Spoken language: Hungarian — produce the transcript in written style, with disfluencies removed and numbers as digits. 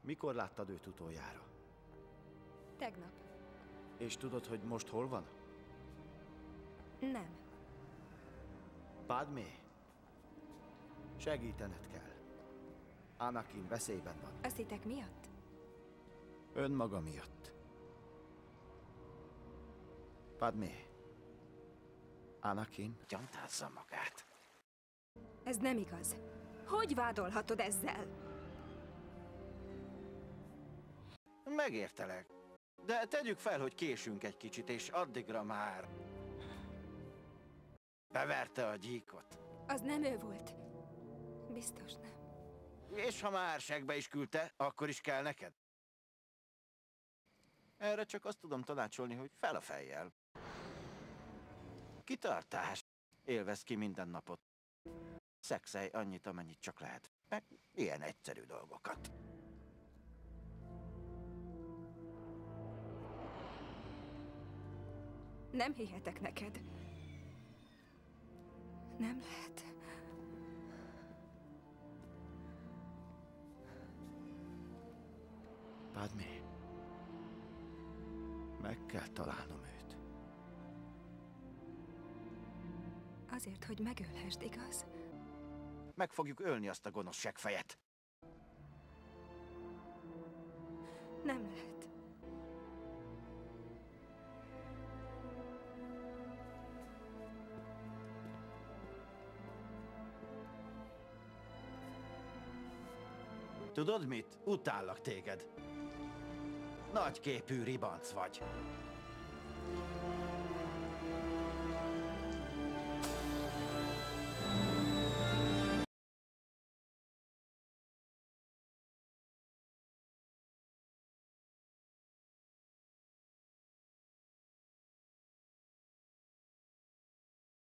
Mikor láttad őt utoljára? Tegnap. És tudod, hogy most hol van? Nem. Padmé, segítened kell. Anakin veszélyben van. A szitek miatt? Önmaga miatt. Padmé, Anakin gyantázza magát. Ez nem igaz. Hogy vádolhatod ezzel? Megértelek. De tegyük fel, hogy késünk egy kicsit, és addigra már... beverte a gyíkot. Az nem ő volt. Biztos nem. És ha már segbe is küldte, akkor is kell neked? Erre csak azt tudom tanácsolni, hogy fel a fejjel. Kitartás. Élvezd ki minden napot. Szexelj annyit, amennyit csak lehet. Meg ilyen egyszerű dolgokat. Nem hihetek neked. Nem lehet. Padmé, meg kell találnom őt. Azért, hogy megölhessd, igaz? Meg fogjuk ölni azt a gonosz seggfejet. Nem lehet. Tudod mit? Utállak téged. Nagyképű ribanc vagy.